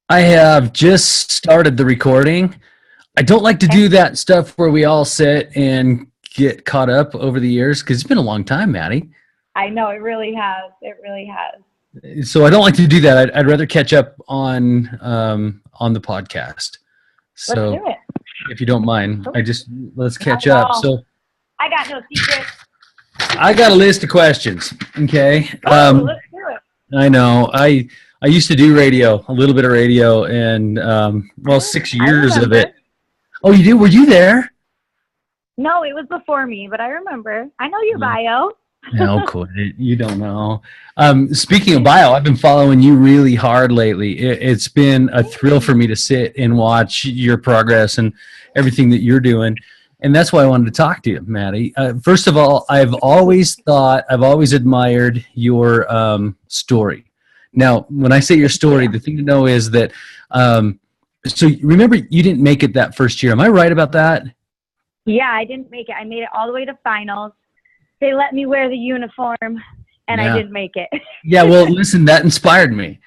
I have just started the recording. I don't like to Okay. do that stuff where we all sit and get caught up over the years because it's been a long time, Maddie. I know it really has. It really has. So I don't like to do that. I'd rather catch up on the podcast. Let's do So it. if you don't mind, Cool. let's Not catch at up. all. So I got no secrets. I got a list of questions. Okay. Oh, let's do it. I know. I used to do radio, a little bit of radio, and well, six I years of remember. it. Oh, you did? Were you there? No, it was before me, but I remember. I know your bio. No, quit it. You don't know. Speaking of bio, I've been following you really hard lately. It's been a thrill for me to sit and watch your progress and everything that you're doing. And that's why I wanted to talk to you, Maddie. First of all, I've always admired your story. Now, when I say your story, the thing to know is that, so remember, you didn't make it that first year. Am I right about that? Yeah, I didn't make it. I made it all the way to finals. They let me wear the uniform, and Yeah. I didn't make it. Yeah, well, listen, that inspired me.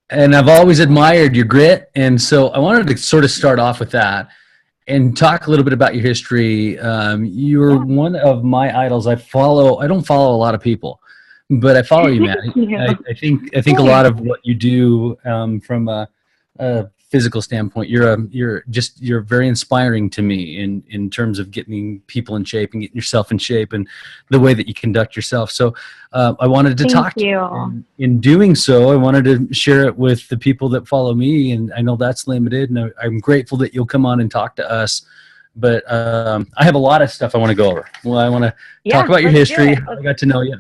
And I've always admired your grit. And so I wanted to sort of start off with that and talk a little bit about your history. You're Yeah. one of my idols. I don't follow a lot of people, but I follow you, Maddie. Yeah. I think a lot of what you do from a physical standpoint, you're very inspiring to me in terms of getting people in shape and getting yourself in shape and the way that you conduct yourself. So I wanted to Thank talk to you. you. And in doing so, I wanted to share it with the people that follow me, and I know that's limited, and I'm grateful that you'll come on and talk to us. But I have a lot of stuff I want to go over. Well, I want to Yeah, talk about your let's do history, it. how I got to know you.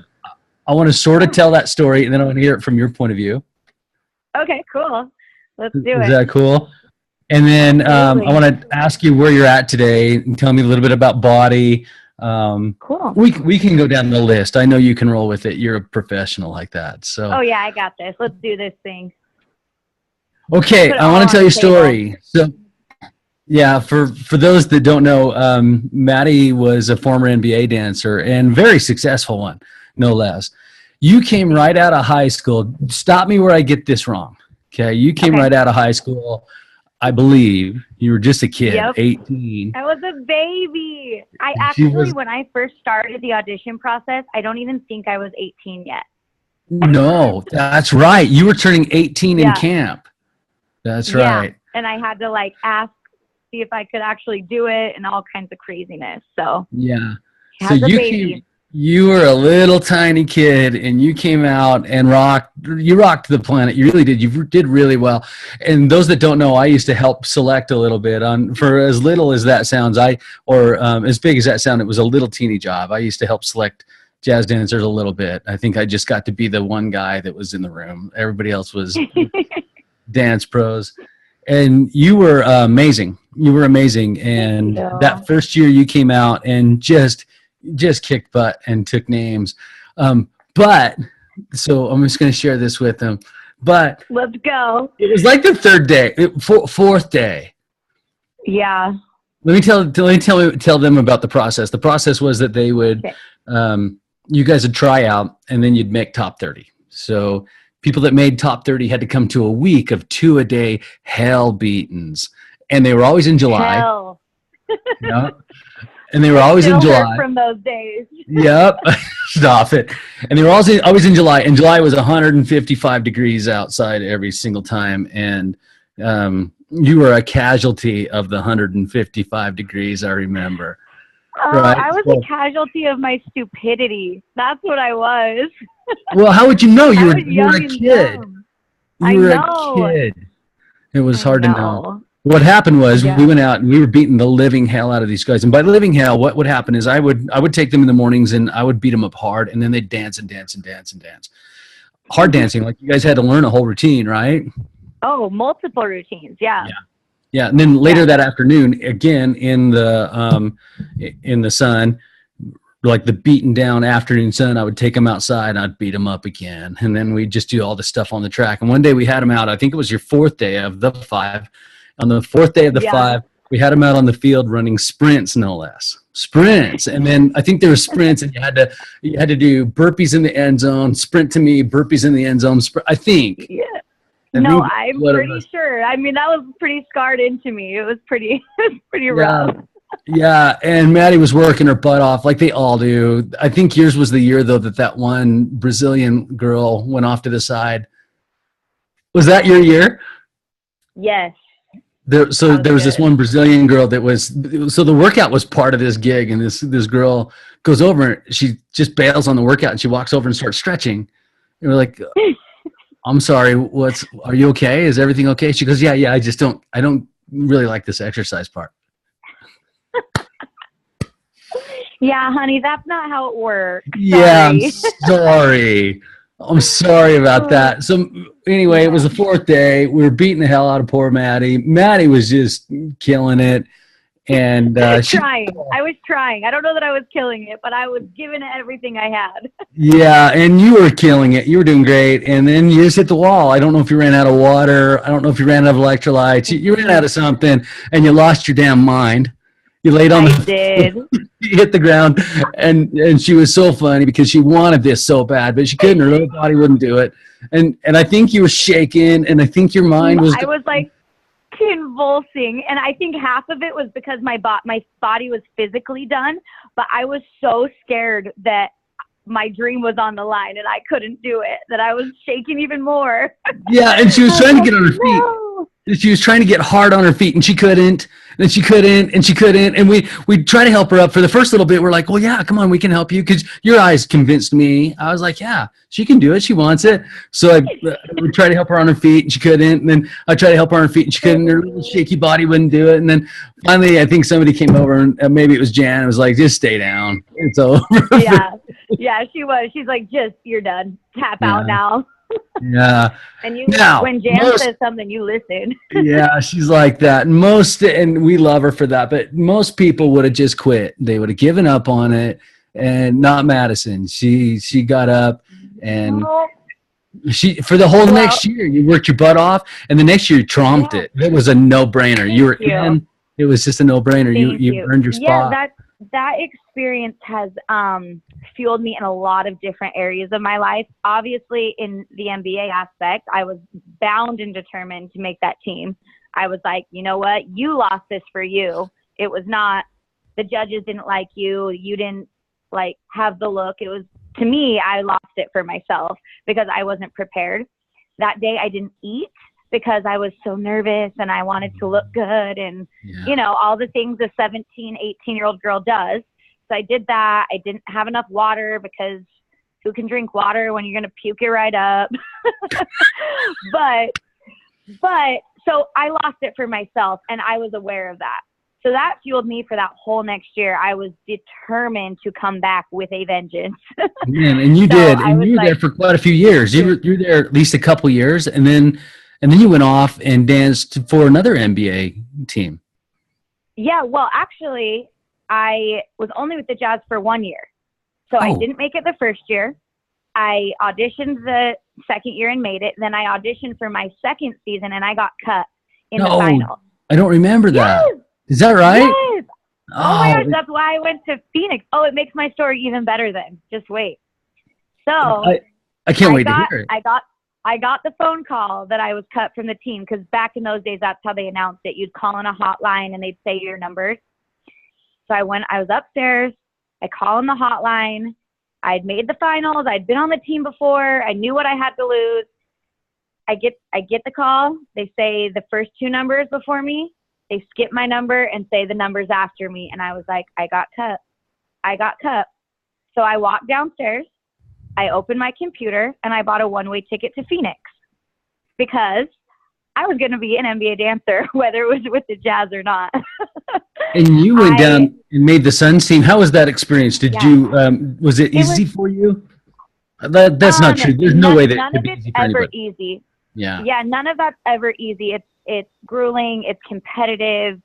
I want to sort of tell that story, and then I want to hear it from your point of view. Okay, cool. Let's do Is it. that cool? And then I Absolutely. want to ask you where you're at today and tell me a little bit about body. Cool. We can go down the list. I know you can roll with it. You're a professional like that. So Oh, yeah, I got this. Let's do this thing. okay, Put it I all want on to tell you a the table. story. So yeah, for those that don't know, Maddie was a former NBA dancer and very successful one, no less. You came right out of high school. Stop me where I get this wrong. Okay, you came Okay. right out of high school. I believe you were just a kid, Yep. 18. I was a baby. I She actually, was when I first started the audition process, I don't even think I was 18 yet. no, that's right. You were turning 18 in Yeah. camp. That's Yeah. right. And I had to like ask, see if I could actually do it and all kinds of craziness. So Yeah. So as a you baby. you were a little tiny kid and you came out and you rocked the planet. You really did. You did really well. And those that don't know, I used to help select a little bit on, for as little as that sounds, as big as that sound, it was a little teeny job. I used to help select jazz dancers a little bit. I think I just got to be the one guy that was in the room. Everybody else was dance pros. And you were amazing. You were amazing. And you. that first year you came out and just kicked butt and took names. But so I'm just going to share this with them. But Let's go. it was like the third day, fourth day. Yeah. Let me tell them about the process. The process was that they would, Okay. you guys would try out, and then you'd make top 30. So people that made top 30 had to come to a week of 2-a-day hell beatings, and they were always in July. Hell. Yeah. And they were always in Still hurt July. from those days. Yep. Stop it. And they were always in July. And July was 155 degrees outside every single time. And you were a casualty of the 155 degrees, I remember. Oh, Right. I was So- a casualty of my stupidity. That's what I was. well, how would you know? I You were was you young were a and kid. dumb. You I were know. a kid. It was I hard to know. know. What happened was Yeah. we went out and we were beating the living hell out of these guys. And by living hell, what would happen is I would take them in the mornings and I would beat them up hard, and then they'd dance and dance and dance and dance. Hard dancing, like you guys had to learn a whole routine, right? Oh, multiple routines. Yeah. Yeah. Yeah, and then later Yeah. that afternoon, again in the sun, like the beaten down afternoon sun, I would take them outside and I'd beat them up again, and then we'd just do all the stuff on the track. And one day we had them out. I think it was your fourth day of the 5. On the fourth day of the Yeah. 5, we had them out on the field running sprints, no less. Sprints, and then I think there were sprints, and you had to do burpees in the end zone, sprint to me, burpees in the end zone. I think. Yeah. I No, think that's I'm what it pretty was. sure. I mean, that was pretty scarred into me. It was pretty, it was pretty Yeah. rough. Yeah, and Maddie was working her butt off like they all do. I think yours was the year though that one Brazilian girl went off to the side. Was that your year? Yes, So that was there was this good. one Brazilian girl that was so the workout was part of this gig, and this girl goes over, she just bails on the workout, and she walks over and starts stretching. And we're like, "I'm sorry, are you okay? Is everything okay?" She goes, "Yeah, I don't really like this exercise part." Yeah, honey, that's not how it works. Yeah, I'm Sorry. sorry. I'm sorry about that. So anyway, it was Yeah. the fourth day. We were beating the hell out of poor Maddie. Maddie was just killing it, and she, Trying. I was trying. I don't know that I was killing it, but I was giving it everything I had. yeah, and you were killing it. You were doing great, and then you just hit the wall. I don't know if you ran out of water. I don't know if you ran out of electrolytes. You ran out of something, and you lost your damn mind. You laid on I the did. she hit the ground, and she was so funny because she wanted this so bad, but she couldn't. Her little body wouldn't do it, and I think you were shaking, and I think your mind was. I was like convulsing, and I think half of it was because my body was physically done, but I was so scared that my dream was on the line and I couldn't do it, that I was shaking even more. Yeah, and she was I was trying to like, get on her feet. no. She was trying to get hard on her feet, and she couldn't. And she couldn't, and she couldn't. And we tried to help her up for the first little bit. We're like, well, yeah, come on, we can help you, because your eyes convinced me. I was like, yeah, she can do it. She wants it. So I would try to help her on her feet, and she couldn't. And then I tried to help her on her feet, and she couldn't. Her little shaky body wouldn't do it. And then finally, I think somebody came over, and maybe it was Jan. It was like, just stay down. It's over. Yeah. Yeah, she was. She's like, just, you're done. Tap out Yeah. now. Yeah. And Now, when Jan says something, you listen. yeah, she's like that. And we love her for that. But most people would have just quit. They would have given up on it, and not Madison. She got up, and she for the whole Well, next year you worked your butt off, and the next year you tromped yeah. it. It was a no brainer. You were Thank you. in. It was just a no brainer. Thank You you. earned your Yeah, spot. that experience has fueled me in a lot of different areas of my life. Obviously, in the NBA aspect, I was bound and determined to make that team. I was like, you know what? You lost this for you. It was not the judges didn't like you. You didn't like have the look. It was, to me, I lost it for myself because I wasn't prepared. That day I didn't eat because I was so nervous and I wanted to look good and, you know, all the things a 17, 18-year-old girl does. So I did that. I didn't have enough water because who can drink water when you're going to puke it right up? but so I lost it for myself and I was aware of that. So that fueled me for that whole next year. I was determined to come back with a vengeance. Man, and you So did, I and was you were there like, for quite a few years. You were there at least a couple years, and then you went off and danced for another NBA team. yeah, well, actually, I was only with the Jazz for 1 year. So I didn't make it the first year. I auditioned the second year and made it. Then I auditioned for my second season and I got cut in the finals. I don't remember that. Yes. Is that right? Yes. Oh my gosh, that's why I went to Phoenix. Oh, it makes my story even better then. Just wait. So I can't wait to hear it. I got the phone call that I was cut from the team because back in those days, that's how they announced it. You'd call in a hotline and they'd say your numbers. So I was upstairs. I call in the hotline. I'd made the finals. I'd been on the team before. I knew what I had to lose. I get the call. They say the first two numbers before me. They skip my number and say the numbers after me. And I was like, I got cut. I got cut. So I walked downstairs. I opened my computer and I bought a one-way ticket to Phoenix because I was going to be an NBA dancer, whether it was with the Jazz or not. And you went down and made the Suns team. How was that experience? Was it easy for you? That's not true. There's no way that none could of be it's easy for ever anybody. easy. Yeah. Yeah, none of that's ever easy. It's grueling. It's competitive.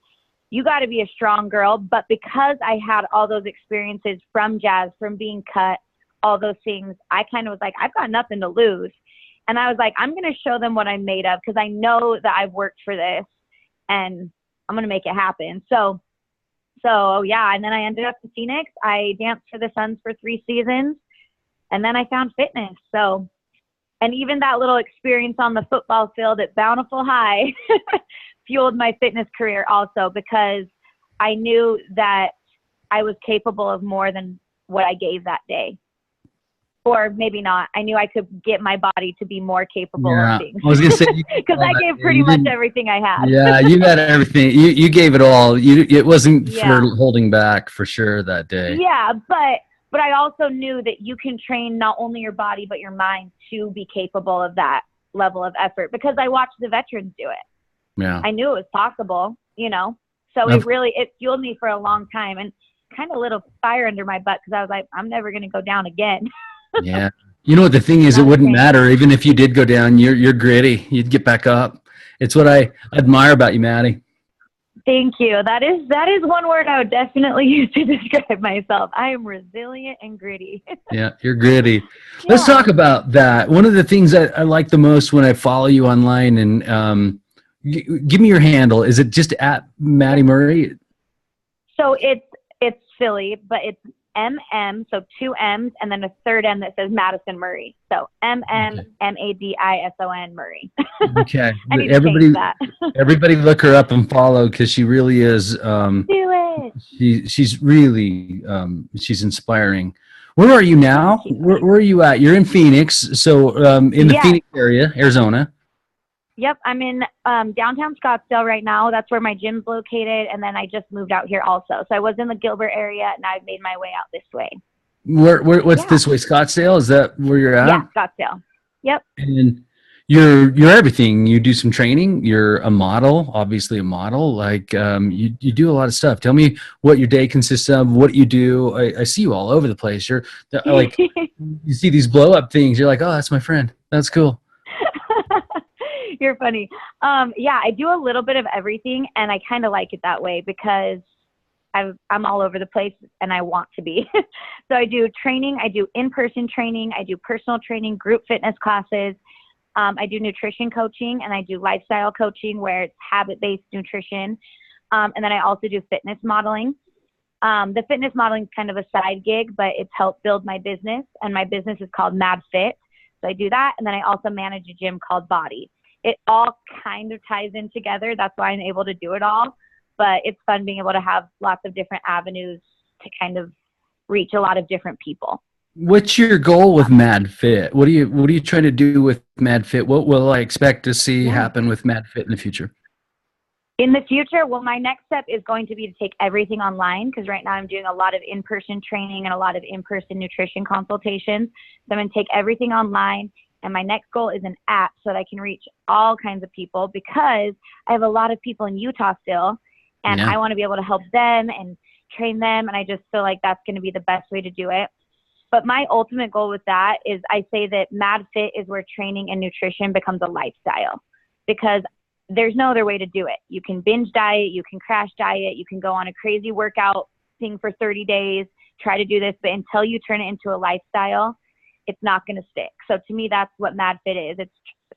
You got to be a strong girl. But because I had all those experiences from Jazz, from being cut, all those things, I kind of was like, I've got nothing to lose. And I was like, I'm going to show them what I'm made of because I know that I've worked for this and I'm going to make it happen. So yeah. And then I ended up in Phoenix. I danced for the Suns for 3 seasons and then I found fitness. So And even that little experience on the football field at Bountiful High fueled my fitness career also, because I knew that I was capable of more than what I gave that day. Or maybe not. I knew I could get my body to be more capable of things. I was going to say, because I gave pretty much everything I had. Yeah, you had everything. You gave it all. It wasn't for holding back for sure that day. Yeah, but I also knew that you can train not only your body but your mind to be capable of that level of effort, because I watched the veterans do it. Yeah, I knew it was possible, So it fueled me for a long time, and kind of lit a fire under my butt, because I was like, I'm never going to go down again. Yeah. You know what the thing is, it wouldn't matter. Even if you did go down, you're gritty. You'd get back up. It's what I admire about you, Madi. Thank you. That is one word I would definitely use to describe myself. I am resilient and gritty. Yeah, you're gritty. Let's talk about that. One of the things I like the most when I follow you online, and give me your handle. Is it just at Madi Murray? So it's Philly, but it's MM, so 2 M's, and then a third M that says Madison Murray. So MMMADISON Murray. Okay. I need to change that. Everybody look her up and follow, because she really is. Do it. She's really she's inspiring. Where are you now? Where are you at? You're in Phoenix, so in the Phoenix area, Arizona. Yep, I'm in downtown Scottsdale right now. That's where my gym's located, and then I just moved out here also. So I was in the Gilbert area, and I've made my way out this way. What's this way? Scottsdale? Is that where you're at? Yeah, Scottsdale. Yep. And you're everything. You do some training. You're a model, obviously a model. Like you do a lot of stuff. Tell me what your day consists of. What you do. I see you all over the place. You're like you see these blow up things. You're like, oh, that's my friend. That's cool. You're funny. I do a little bit of everything, and I kind of like it that way, because I'm all over the place, and I want to be. So I do training. I do in-person training. I do personal training, group fitness classes. I do nutrition coaching, and I do lifestyle coaching, where it's habit-based nutrition. And then I also do fitness modeling. The fitness modeling is kind of a side gig, but it's helped build my business, and my business is called Mad Fit. So I do that, and then I also manage a gym called Body. It all kind of ties in together. That's why I'm able to do it all. But it's fun being able to have lots of different avenues to kind of reach a lot of different people. What's your goal with Mad Fit? What are you trying to do with Mad Fit? What will I expect to see happen with Mad Fit in the future? In the future, well, my next step is going to be to take everything online, because right now I'm doing a lot of in-person training and a lot of in-person nutrition consultations. So I'm going to take everything online. And my next goal is an app so that I can reach all kinds of people, because I have a lot of people in Utah still, and I want to be able to help them and train them. And I just feel like that's going to be the best way to do it. But my ultimate goal with that is, I say that Mad Fit is where training and nutrition becomes a lifestyle, because there's no other way to do it. You can binge diet, you can crash diet, you can go on a crazy workout thing for 30 days, try to do this, but until you turn it into a lifestyle, it's not going to stick. So to me, that's what Mad Fit is.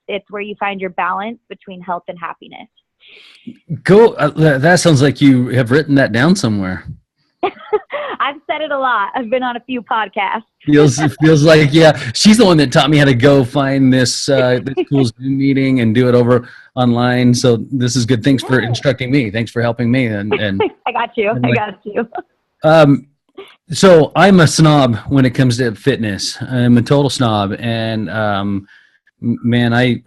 It's where you find your balance between health and happiness. Cool. That sounds like you have written that down somewhere. I've said it a lot. I've been on a few podcasts. Feels like, she's the one that taught me how to go find this cool Zoom meeting and do it over online. So this is good. Thanks for instructing me. Thanks for helping me. And I got you. So I'm a snob when it comes to fitness. I'm a total snob, and man, I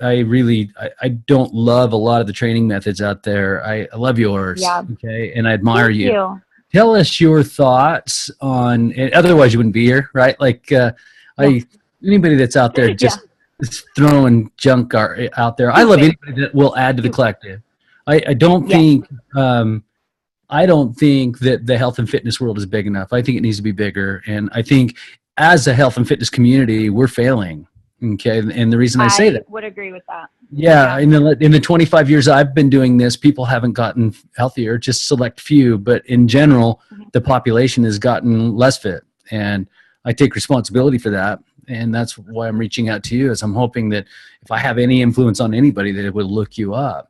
don't love a lot of the training methods out there. I love yours, okay, and I admire you. Tell us your thoughts on. Otherwise, you wouldn't be here, right? Like anybody that's out there just throwing junk out there. I love anybody that will add to the collective. I don't think. I don't think that the health and fitness world is big enough. I think it needs to be bigger. And I think as a health and fitness community, we're failing. Okay. And the reason I say that. I would agree with that. Yeah. In the 25 years I've been doing this, people haven't gotten healthier, just select few. But in general, the population has gotten less fit. And I take responsibility for that. And that's why I'm reaching out to you, is I'm hoping that if I have any influence on anybody, that it would look you up.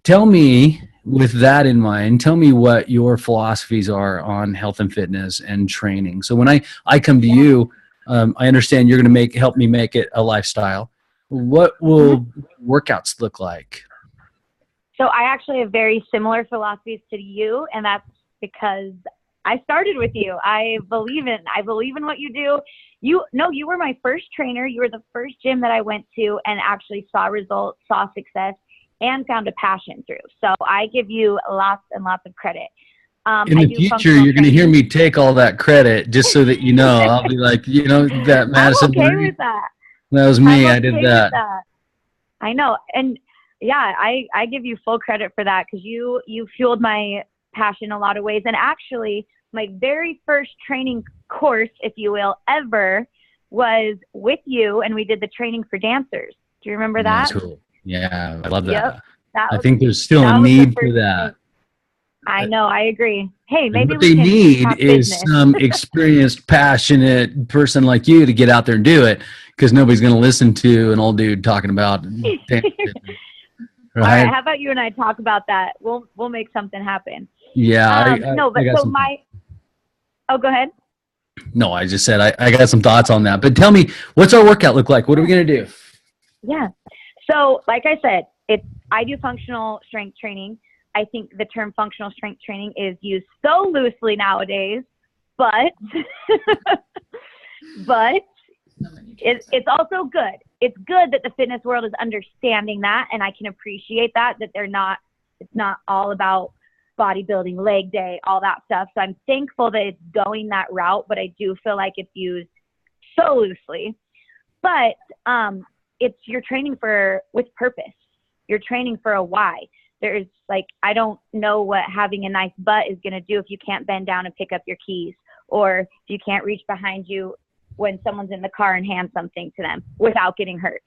Tell me, with that in mind, tell me what your philosophies are on health and fitness and training. So when I come to you, I understand you're going to help me make it a lifestyle. what will workouts look like? So I actually have very similar philosophies to you, and that's because I started with you. I believe in what you do. You were my first trainer. You were the first gym that I went to and actually saw results, saw success, and found a passion through. So I give you lots and lots of credit. In the future, you're going to hear me take all that credit just so that you know. I'll be like, that Madison I'm okay Murray? with that. That was me. I'm I did okay that. with that. I know. And yeah, I give you full credit for that because you fueled my passion in a lot of ways. And actually, my very first training course, if you will, ever was with you, and we did the training for dancers. Do you remember that? That's cool. Yeah, I love that. Yep. I think there's still a need for that. I know. I agree. Hey, maybe what they need is some experienced, passionate person like you to get out there and do it, because nobody's going to listen to an old dude talking about dancing. All right, how about you and I talk about that? We'll make something happen. Yeah. No, but so oh, go ahead. No, I just said I got some thoughts on that. But tell me, what's our workout look like? What are we going to do? Yeah. So like I said, I do functional strength training. I think the term functional strength training is used so loosely nowadays, but it's also good. It's good that the fitness world is understanding that, and I can appreciate that it's not all about bodybuilding, leg day, all that stuff. So I'm thankful that it's going that route, but I do feel like it's used so loosely. But you're training with purpose. You're training for a why. There's I don't know what having a nice butt is going to do if you can't bend down and pick up your keys, or if you can't reach behind you when someone's in the car and hand something to them without getting hurt.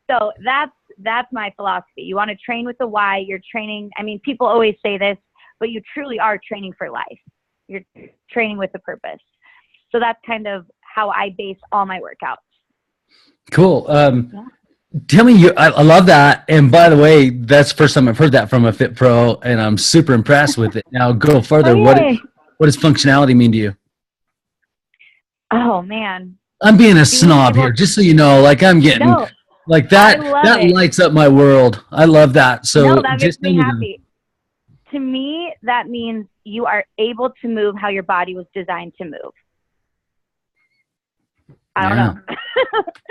So that's my philosophy. You want to train with the why. You're training. I mean, people always say this, but you truly are training for life. You're training with a purpose. So that's kind of how I base all my workouts. Cool. Tell me, I love that. And by the way, that's the first time I've heard that from a Fit Pro, and I'm super impressed with it. Now go further. What does functionality mean to you? Oh man, I'm being a snob here, just so you know. I'm getting that lights up my world. I love that. So that makes me happy. To me, that means you are able to move how your body was designed to move. I don't know.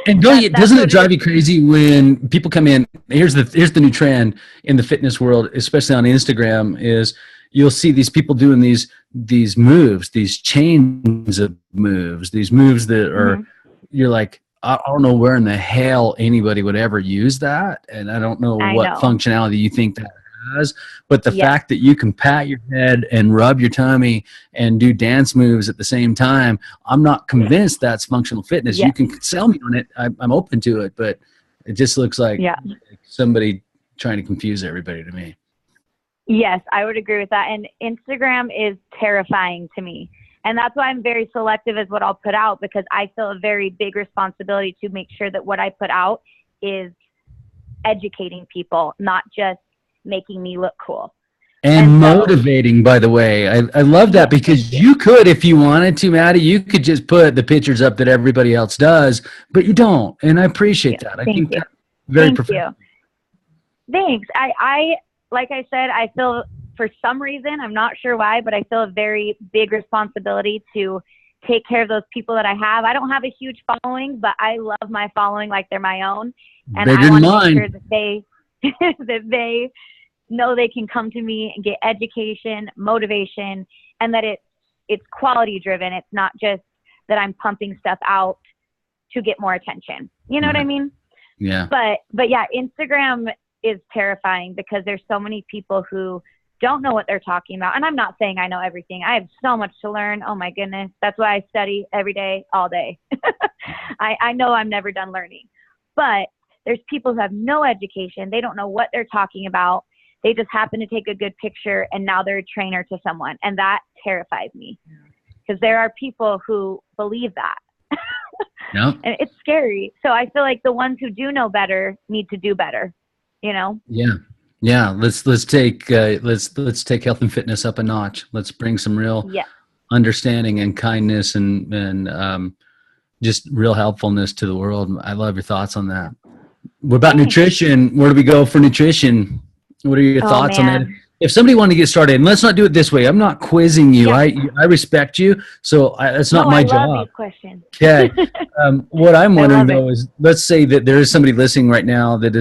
And doesn't it drive you crazy when people come in? Here's the new trend in the fitness world, especially on Instagram, is you'll see these people doing these moves, these chains of moves, these moves that are, you're like, I don't know where in the hell anybody would ever use that. And I don't know what functionality you think that has, but the fact that you can pat your head and rub your tummy and do dance moves at the same time, I'm not convinced that's functional fitness. You can sell me on it. I'm open to it, but it just looks like somebody trying to confuse everybody to me. Yes, I would agree with that. And Instagram is terrifying to me. And that's why I'm very selective as what I'll put out, because I feel a very big responsibility to make sure that what I put out is educating people, not just making me look cool. And motivating, by the way. I love that, because you could, if you wanted to, Maddie, you could just put the pictures up that everybody else does, but you don't. And I appreciate that. I think that's very professional. Thanks. I like I said, I feel for some reason, I'm not sure why, but I feel a very big responsibility to take care of those people that I have. I don't have a huge following, but I love my following like they're my own. And I want to make sure that they know they can come to me and get education, motivation, and that it's quality driven. It's not just that I'm pumping stuff out to get more attention. You know what I mean? Yeah. But yeah, Instagram is terrifying because there's so many people who don't know what they're talking about. And I'm not saying I know everything. I have so much to learn. Oh my goodness. That's why I study every day, all day. I know I'm never done learning, but there's people who have no education. They don't know what they're talking about. They just happen to take a good picture and now they're a trainer to someone. And that terrifies me because there are people who believe that. Yeah. And it's scary. So I feel like the ones who do know better need to do better, you know? Yeah. Yeah. Let's take health and fitness up a notch. Let's bring some real understanding and kindness and just real helpfulness to the world. I love your thoughts on that. What about Thanks. nutrition? Where do we go for nutrition? What are your Oh, thoughts on that? man. If somebody wanted to get started, and let's not do it this way. I'm not quizzing you. Yeah. I respect you, so that's not No, my I love job. these questions. Okay. What I'm I wondering love it. though is, let's say that there is somebody listening right now that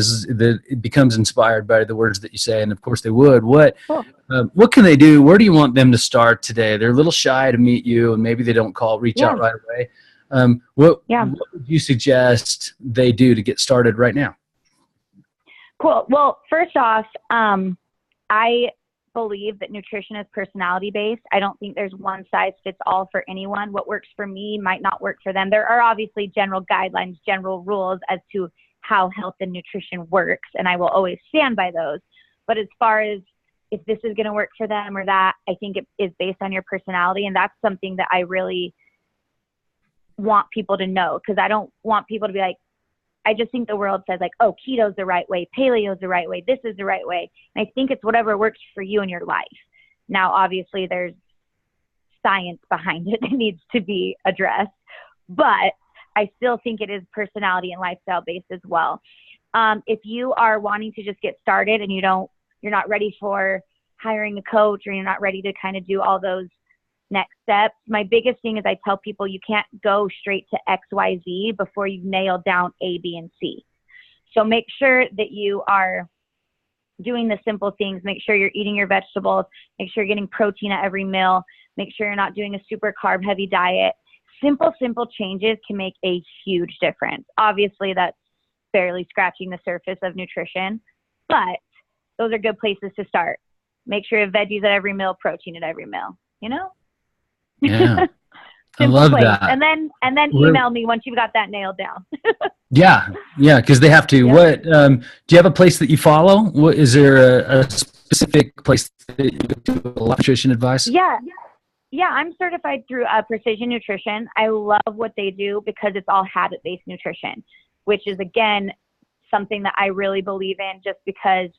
it becomes inspired by the words that you say, and of course they would. Cool. What can they do? Where do you want them to start today? They're a little shy to meet you, and maybe they don't reach Yeah. out right away. What Yeah. would you suggest they do to get started right now? Cool. Well, first off, I believe that nutrition is personality based. I don't think there's one size fits all for anyone. What works for me might not work for them. There are obviously general guidelines, general rules as to how health and nutrition works, and I will always stand by those. But as far as if this is going to work for them or that, I think it is based on your personality, and that's something that I really want people to know, because I don't want people to be like, I just think the world says like, oh, keto's the right way, paleo's the right way, this is the right way. And I think it's whatever works for you in your life. Now, obviously, there's science behind it that needs to be addressed, but I still think it is personality and lifestyle based as well. If you are wanting to just get started and you're not ready for hiring a coach, or you're not ready to kind of do all those next steps, my biggest thing is I tell people you can't go straight to XYZ before you've nailed down A, B, and C. So make sure that you are doing the simple things. Make sure you're eating your vegetables. Make sure you're getting protein at every meal. Make sure you're not doing a super carb heavy diet. Simple changes can make a huge difference. Obviously, that's barely scratching the surface of nutrition, but those are good places to start. Make sure you have veggies at every meal, protein at every meal, you know? Yeah. I Simple love place. that. And then email me once you've got that nailed down. Yeah, because they have to. Yep. What do you have a place that you follow? What is there a specific place that you do a lot of nutrition advice? Yeah, I'm certified through Precision Nutrition. I love what they do because it's all habit-based nutrition, which is, again, something that I really believe in, just because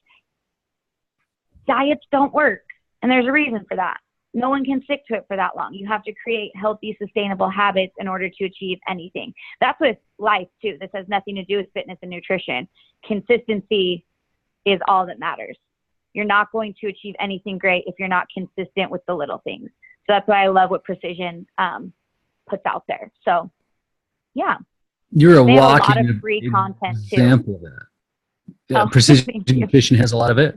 diets don't work, and there's a reason for that. No one can stick to it for that long. You have to create healthy, sustainable habits in order to achieve anything. That's with life too. This has nothing to do with fitness and nutrition. Consistency is all that matters. You're not going to achieve anything great if you're not consistent with the little things. So that's why I love what Precision puts out there. So yeah. You're a they have a lot walking of free content too. example of that. Oh, Precision thank you. Nutrition has a lot of it.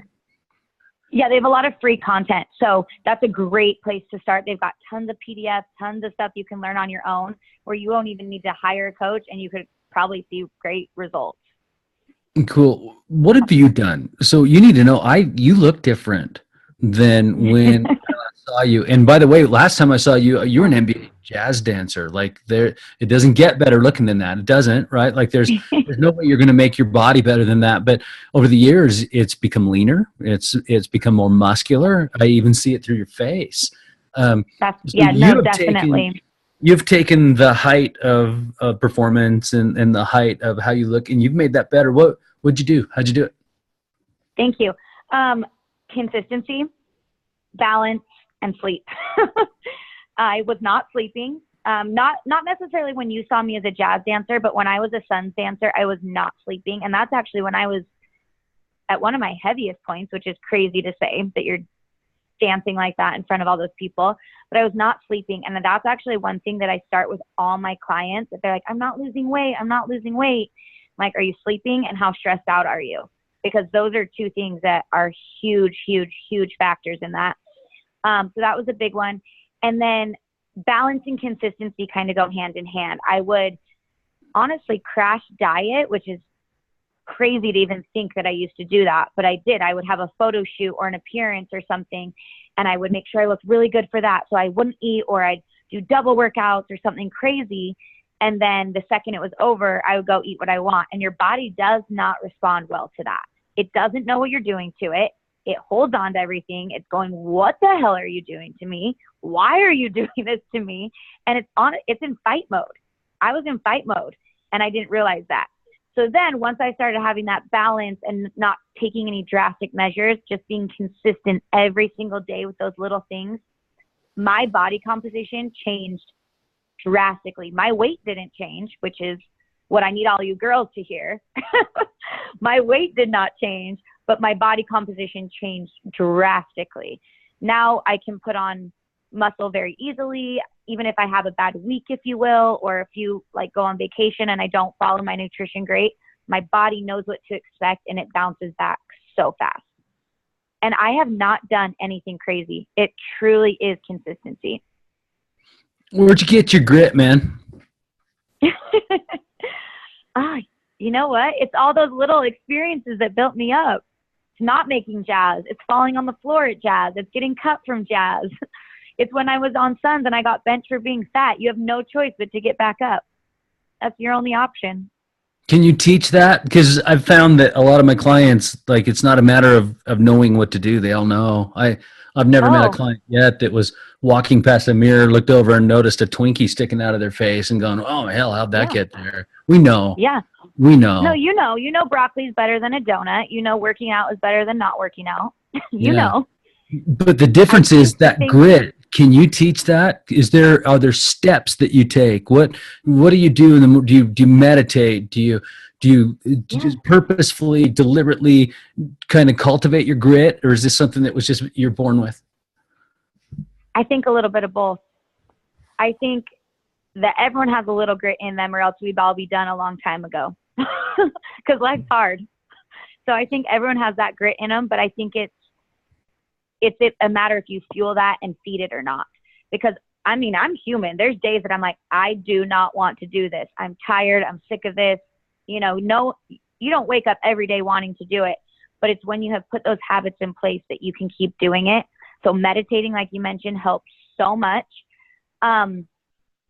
Yeah, they have a lot of free content. So that's a great place to start. They've got tons of PDFs, tons of stuff you can learn on your own, where you won't even need to hire a coach, and you could probably see great results. Cool. What have you done? So you need to know, you look different than when I saw you. And by the way, last time I saw you, you were an NBA jazz dancer. Like it doesn't get better looking than that. It doesn't, right? Like there's no way you're going to make your body better than that. But over the years, it's become leaner. It's become more muscular. I even see it through your face. Definitely. You've taken the height of performance and the height of how you look, and you've made that better. What'd you do? How'd you do it? Thank you. Consistency, balance, and sleep. I was not sleeping. Not necessarily when you saw me as a jazz dancer, but when I was a Suns dancer, I was not sleeping. And that's actually when I was at one of my heaviest points, which is crazy to say that you're dancing like that in front of all those people, but I was not sleeping. And that's actually one thing that I start with all my clients. If they're like, I'm not losing weight. I'm like, are you sleeping, and how stressed out are you? Because those are two things that are huge, huge, huge factors in that. So that was a big one. And then balance and consistency kind of go hand in hand. I would honestly crash diet, which is crazy to even think that I used to do that, but I did. I would have a photo shoot or an appearance or something, and I would make sure I looked really good for that. So I wouldn't eat, or I'd do double workouts or something crazy. And then the second it was over, I would go eat what I want. And your body does not respond well to that. It doesn't know what you're doing to it. It holds on to everything. It's going, what the hell are you doing to me? Why are you doing this to me? And it's in fight mode. I was in fight mode, and I didn't realize that. So then once I started having that balance and not taking any drastic measures, just being consistent every single day with those little things, my body composition changed drastically. My weight didn't change, which is what I need all you girls to hear. My weight did not change, but my body composition changed drastically. Now I can put on muscle very easily, even if I have a bad week, if you will, or if you like go on vacation and I don't follow my nutrition great, my body knows what to expect and it bounces back so fast. And I have not done anything crazy. It truly is consistency. Where'd you get your grit, man? You know what? It's all those little experiences that built me up. It's not making jazz. It's falling on the floor at jazz. It's getting cut from jazz. It's when I was on Suns and I got benched for being fat. You have no choice but to get back up. That's your only option. Can you teach that? Because I've found that a lot of my clients, like, it's not a matter of knowing what to do. They all know. I've never met a client yet that was walking past a mirror, looked over and noticed a Twinkie sticking out of their face and gone, oh, hell, how'd that get there? We know. Yeah. We know. No, you know broccoli's better than a donut. You know working out is better than not working out. You know. But the difference is that grit. Can you teach that? Are there steps that you take? What do you do? Do you meditate? Do you just purposefully, deliberately kind of cultivate your grit, or is this something that was just you're born with? I think a little bit of both. I think that everyone has a little grit in them, or else we'd all be done a long time ago. Because life's hard. So I think everyone has that grit in them, but I think it's a matter if you fuel that and feed it or not. Because, I mean, I'm human. There's days that I'm like, I do not want to do this. I'm tired. I'm sick of this. You know, no, you don't wake up every day wanting to do it, but it's when you have put those habits in place that you can keep doing it. So meditating, like you mentioned, helps so much.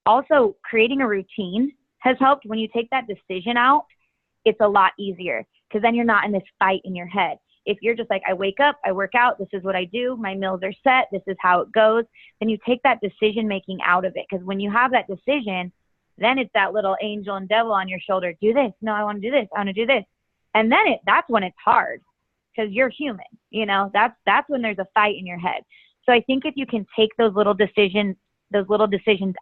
Also, creating a routine has helped. When you take that decision out, it's a lot easier because then you're not in this fight in your head. If you're just like, I wake up, I work out, this is what I do, my meals are set, this is how it goes, then you take that decision making out of it. Because when you have that decision, then it's that little angel and devil on your shoulder. Do this. No, I want to do this. I want to do this. And then that's when it's hard because you're human. You know, that's when there's a fight in your head. So I think if you can take those little decisions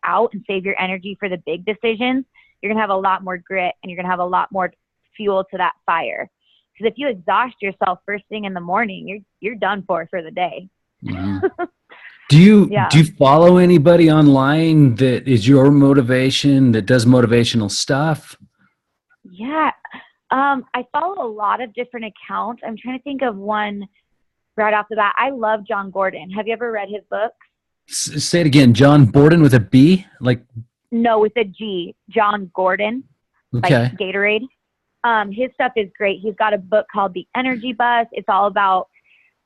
out and save your energy for the big decisions, you're going to have a lot more grit and you're going to have a lot more fuel to that fire. Because if you exhaust yourself first thing in the morning, you're done for the day. Mm-hmm. Do you follow anybody online that is your motivation, that does motivational stuff? Yeah. I follow a lot of different accounts. I'm trying to think of one right off the bat. I love John Gordon. Have you ever read his books? Say it again. John Borden with a B? No, with a G. John Gordon. Okay. Like Gatorade. His stuff is great. He's got a book called The Energy Bus. It's all about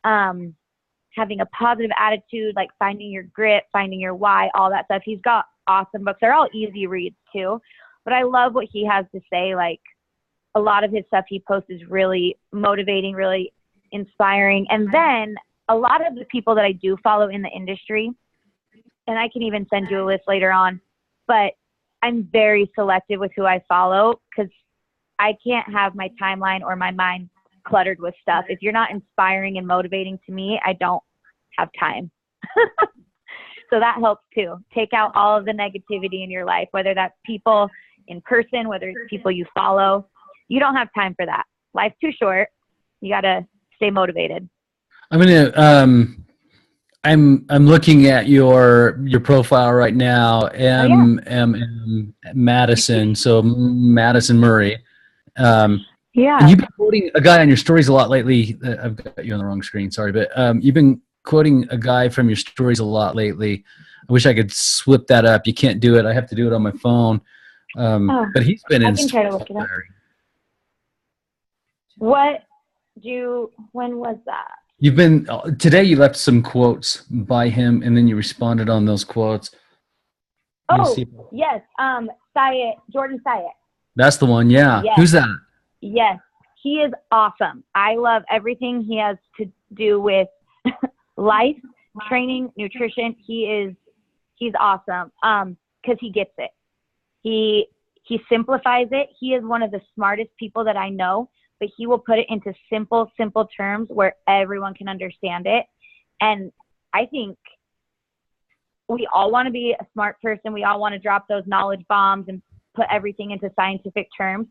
having a positive attitude, like finding your grit, finding your why, all that stuff. He's got awesome books. They're all easy reads too. But I love what he has to say. Like a lot of his stuff he posts is really motivating, really inspiring. And then a lot of the people that I do follow in the industry, and I can even send you a list later on, but I'm very selective with who I follow because I can't have my timeline or my mind cluttered with stuff. If you're not inspiring and motivating to me, I don't have time. So that helps too. Take out all of the negativity in your life, whether that's people in person, whether it's people you follow. You don't have time for that. Life's too short. You got to stay motivated. I'm gonna I'm looking at your profile right now. Madison, so Madison Murray. And you've been quoting a guy on your stories a lot lately. I've got you on the wrong screen, sorry, but you've been quoting a guy from your stories a lot lately. I wish I could swip that up. You can't do it. I have to do it on my phone. But he's been in. I can try to look it up. When was that? You've been today. You left some quotes by him, and then you responded on those quotes. Yes. Jordan Syatt. That's the one. Yeah. Yes. Who's that? Yes. He is awesome. I love everything he has to do with life, training, nutrition. He's awesome. Because he gets it. He simplifies it. He is one of the smartest people that I know, but he will put it into simple terms where everyone can understand it. And I think we all want to be a smart person. We all want to drop those knowledge bombs and put everything into scientific terms.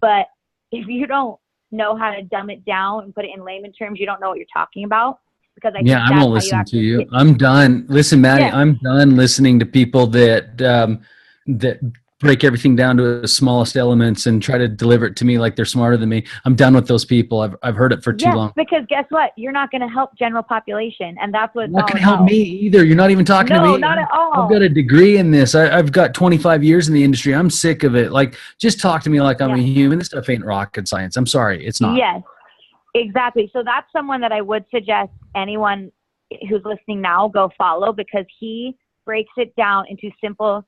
But if you don't know how to dumb it down and put it in layman terms, you don't know what you're talking about. Because I think I that's won't how you listen to actually you. get. I'm done. Listen, Maddie, Yeah. I'm done listening to people that break everything down to the smallest elements and try to deliver it to me like they're smarter than me. I'm done with those people. I've heard it for too Yes, long. because guess what? You're not going to help general population, and that's what it's Not all going to help about. me either. You're not even talking to No, me. not at I've all. got a degree in this. I've got 25 years in the industry. I'm sick of it. Like, just talk to me like I'm a Yeah. human. This stuff ain't rocket science. I'm sorry. It's not. Yes, exactly. So that's someone that I would suggest anyone who's listening now go follow, because he breaks it down into simple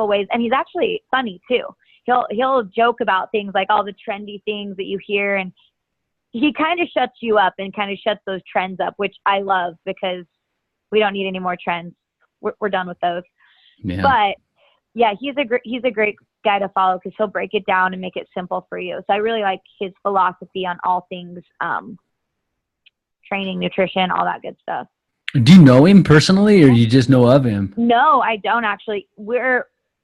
ways, and he's actually funny too. He'll joke about things like all the trendy things that you hear, and he kind of shuts you up and kind of shuts those trends up, which I love, because we don't need any more trends. We're done with those. Yeah. But yeah, he's a great guy to follow, because he'll break it down and make it simple for you. So I really like his philosophy on all things training, nutrition, all that good stuff. Do you know him personally, or you just know of him? No, I don't actually.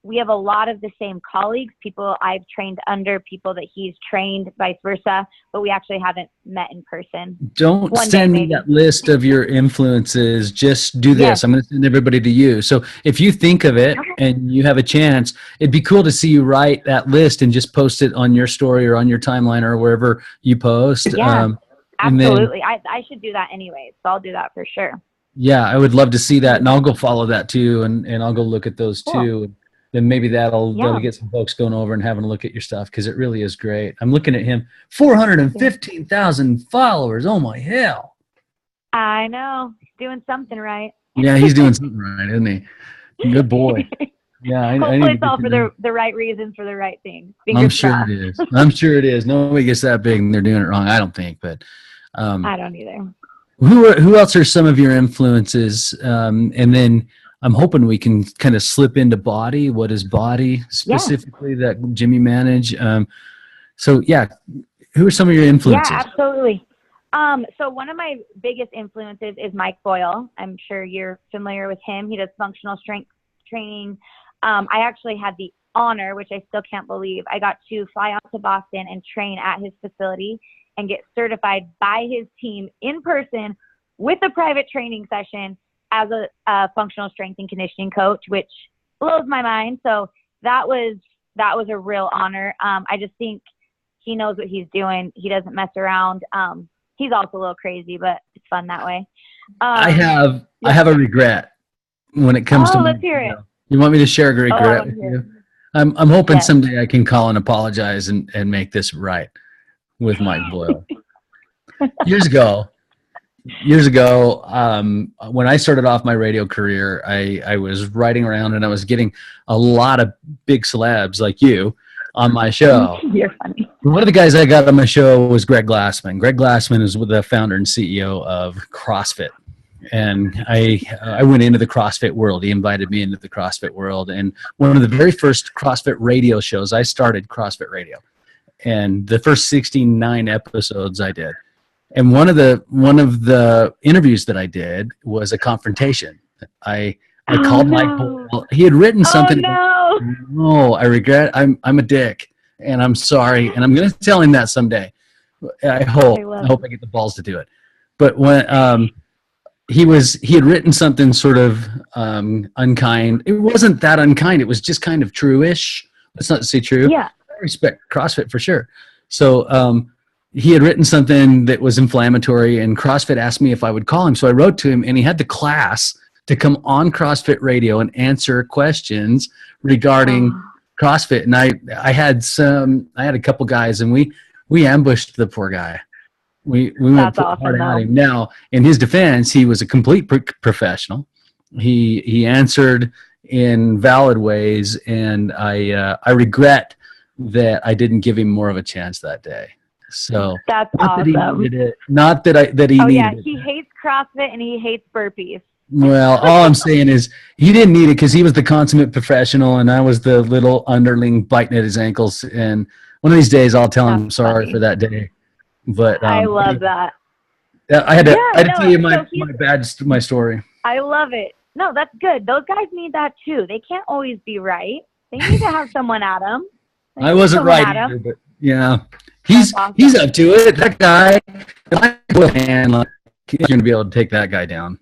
We have a lot of the same colleagues, people I've trained under, people that he's trained, vice versa, but we actually haven't met in person. Don't One send day, me maybe. that list of your influences. Just do this. Yes. I'm going to send everybody to you. So if you think of it and you have a chance, it'd be cool to see you write that list and just post it on your story or on your timeline or wherever you post. Yeah, and then, absolutely. I should do that anyway, so I'll do that for sure. yeah, I would love to see that, and I'll go follow that too, and I'll go look at those Cool. too. Then maybe that'll Yeah. get some folks going over and having a look at your stuff, because it really is great. I'm looking at him, 415,000 followers. Oh my hell! I know. He's doing something right. Yeah, he's doing something right, isn't he? Good boy. Yeah, I Hopefully need to it's all get for to the right reasons, for the right things. I'm Fingers sure crossed. it is. I'm sure it is. Nobody gets that big and they're doing it wrong. I don't think, but I don't either. who else are some of your influences? And then I'm hoping we can kind of slip into body. What is body specifically that Jimmy manage? So yeah, who are some of your influences? Yeah, absolutely. So one of my biggest influences is Mike Boyle. I'm sure you're familiar with him. He does functional strength training. I actually had the honor, which I still can't believe, I got to fly out to Boston and train at his facility and get certified by his team in person with a private training session as a functional strength and conditioning coach, which blows my mind. So that was a real honor. I just think he knows what he's doing. He doesn't mess around. He's also a little crazy, but it's fun that way. I have a regret when it comes to. Let's hear it. You want me to share a regret with hear you? I'm hoping Yes. someday I can call and apologize and make this right with Mike Boyle. Years ago, when I started off my radio career, I was riding around and I was getting a lot of big celebs like you on my show. You're funny. One of the guys I got on my show was Greg Glassman. Greg Glassman is the founder and CEO of CrossFit. And I went into the CrossFit world. He invited me into the CrossFit world. And one of the very first CrossFit radio shows, I started CrossFit Radio. And the first 69 episodes I did. And one of the interviews that I did was a confrontation. I called Mike Boyle. He had written something. Oh, no. No, I regret. I'm a dick, and I'm sorry, and I'm going to tell him that someday. I hope I get the balls to do it. But when he had written something sort of unkind. It wasn't that unkind. It was just kind of true-ish. Let's not say true. Yeah. I respect CrossFit for sure. So he had written something that was inflammatory, and CrossFit asked me if I would call him. So I wrote to him, and he had the class to come on CrossFit Radio and answer questions regarding CrossFit. And I had a couple guys, and we ambushed the poor guy. We went hard at him. Now, in his defense, he was a complete professional. He answered in valid ways, and I regret that I didn't give him more of a chance that day. So that's not awesome. That he needed it. Not that he needed it. He hates CrossFit and he hates burpees. Well, all I'm saying is he didn't need it because he was the consummate professional, and I was the little underling biting at his ankles. And one of these days, I'll tell him sorry for that day. But I love that. I had to tell you my story. I love it. No, that's good. Those guys need that too. They can't always be right. They need to have someone at him. I wasn't right either, but yeah, he's awesome. he's up to it. That guy, he's going to be able to take that guy down.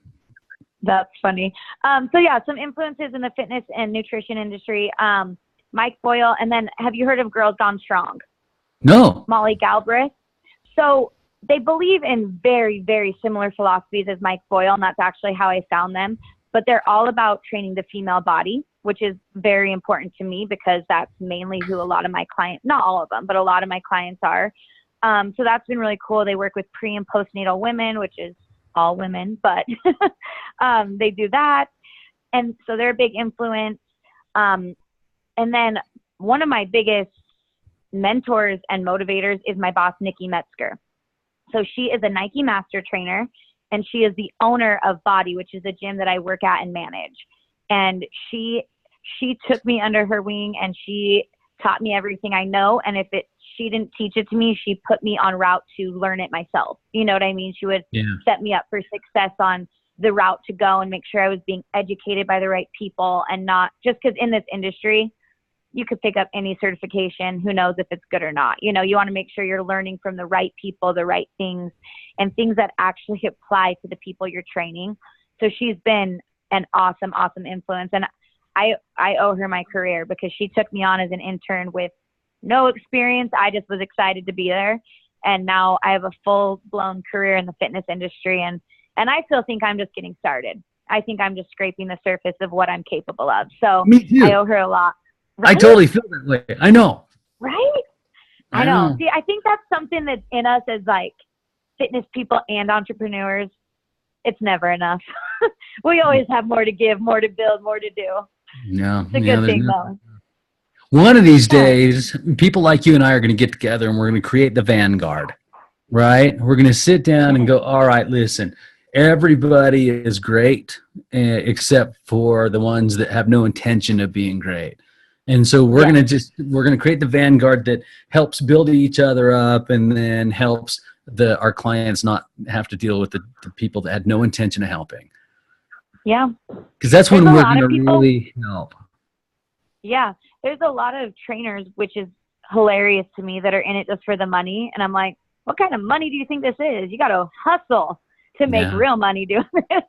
That's funny. So yeah, some influences in the fitness and nutrition industry. Mike Boyle, and then have you heard of Girls Gone Strong? No. Molly Galbraith. So they believe in very, very similar philosophies as Mike Boyle, and that's actually how I found them. But they're all about training the female body, which is very important to me because that's mainly who a lot of my clients, not all of them, but a lot of my clients are. So that's been really cool. They work with pre and postnatal women, which is all women, but they do that. And so they're a big influence. And then one of my biggest mentors and motivators is my boss, Nikki Metzger. So she is a Nike master trainer, and she is the owner of Body, which is a gym that I work at and manage. And she took me under her wing, and she taught me everything I know. And if she didn't teach it to me, she put me on route to learn it myself. You know what I mean? She would set me up for success on the route to go and make sure I was being educated by the right people, and not just because in this industry, you could pick up any certification. Who knows if it's good or not? You know, you want to make sure you're learning from the right people, the right things, and things that actually apply to the people you're training. So she's been an awesome, awesome influence. And I owe her my career because she took me on as an intern with no experience. I just was excited to be there. And now I have a full blown career in the fitness industry. And I still think I'm just getting started. I think I'm just scraping the surface of what I'm capable of. So I owe her a lot. Right? I totally feel that way. I know. Right? I know. See, I think that's something that's in us as like fitness people and entrepreneurs. It's never enough. We always have more to give, more to build, more to do. Yeah. It's a good thing though. One of these days, people like you and I are going to get together and we're going to create the vanguard, right? We're going to sit down and go, all right, listen, everybody is great except for the ones that have no intention of being great. And so we're going to create the vanguard that helps build each other up and then helps our clients not have to deal with the people that had no intention of helping. Yeah. Because that's when we're going to really help. Yeah. There's a lot of trainers, which is hilarious to me, that are in it just for the money. And I'm like, what kind of money do you think this is? You got to hustle to make real money doing this.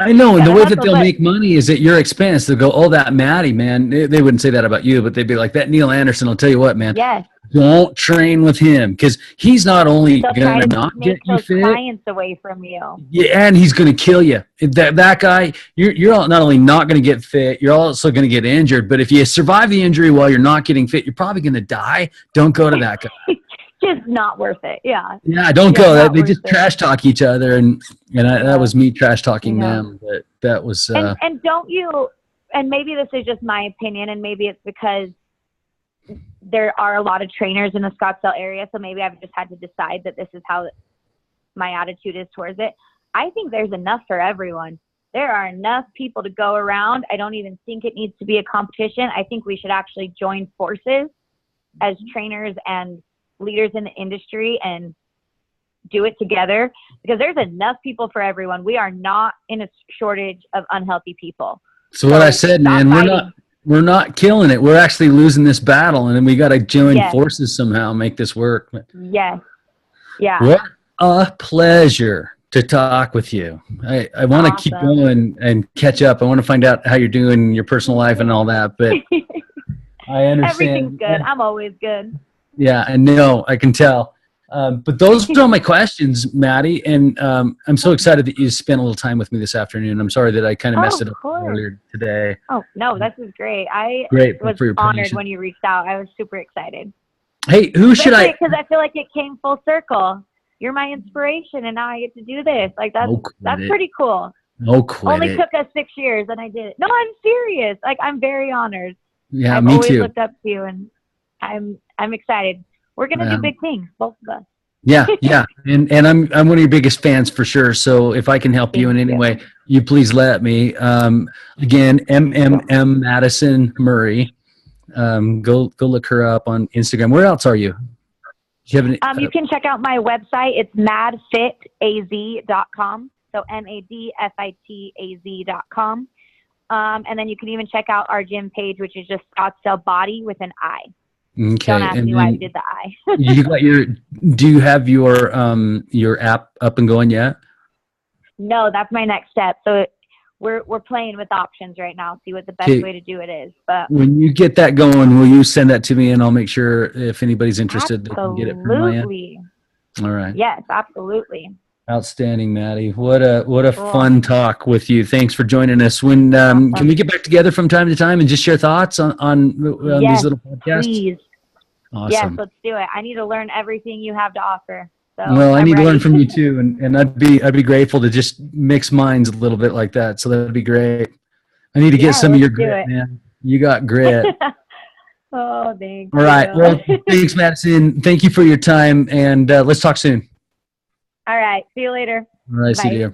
I know, and the way that they'll make money is at your expense. They'll go, oh, that Madi, man. They wouldn't say that about you, but they'd be like, that Neil Anderson, I'll tell you what, man. Yes. Don't train with him because he's not only going to not get you fit, clients away from you. Yeah, and he's going to kill you. That guy, you're not only not going to get fit, you're also going to get injured. But if you survive the injury while you're not getting fit, you're probably going to die. Don't go to that guy. Just not worth it. Yeah. Yeah, don't go. They just trash talk each other, and that was me trash talking them. But that was. And don't you? And maybe this is just my opinion, and maybe it's because there are a lot of trainers in the Scottsdale area, so maybe I've just had to decide that this is how my attitude is towards it. I think there's enough for everyone. There are enough people to go around. I don't even think it needs to be a competition. I think we should actually join forces as trainers and leaders in the industry and do it together, because there's enough people for everyone. We are not in a shortage of unhealthy people. So what I said, man, we're not killing it. We're actually losing this battle, and then we got to join forces somehow, make this work. Yes. Yeah. What a pleasure to talk with you. I want to keep going and catch up. I want to find out how you're doing in your personal life and all that, but I understand. Everything's good. I'm always good. Yeah, I know. I can tell. But those are all my questions, Madi, and I'm so excited that you spent a little time with me this afternoon. I'm sorry that I kind of messed it up earlier today. Oh, no, this is great. I was honored when you reached out. I was super excited. Hey, should I? Because I feel like it came full circle. You're my inspiration, and now I get to do this. Like that's pretty cool. Only took us 6 years, and I did it. No, I'm serious. Like I'm very honored. Yeah, I've me always too. Looked up to you, and I'm excited. We're gonna do big things, both of us. Yeah, and I'm one of your biggest fans for sure. So if I can help you in any way, you please let me. Again, MMM Madison Murray. Go look her up on Instagram. Where else are you? Do you have any, you can check out my website. It's madfitaz.com. So MADFITAZ.com. And then you can even check out our gym page, which is just Scottsdale Body with an I. Okay. Don't ask me why I did the I. Do you have your app up and going yet? No, that's my next step. So we're playing with options right now, see what the best way to do it is. But when you get that going, will you send that to me, and I'll make sure if anybody's interested, they can get it from my end. All right. Yes, absolutely. Outstanding, Maddie. What a fun talk with you. Thanks for joining us. When can we get back together from time to time and just share thoughts on yes, these little podcasts? Please. Awesome. Yes, let's do it. I need to learn everything you have to offer. So well, I need to learn from you too, and I'd be grateful to just mix minds a little bit like that. So that'd be great. I need to get some of your grit, man. You got grit. Oh, thanks. All right. Well, thanks, Madison. Thank you for your time, and let's talk soon. All right. See you later. All right. Bye. See you.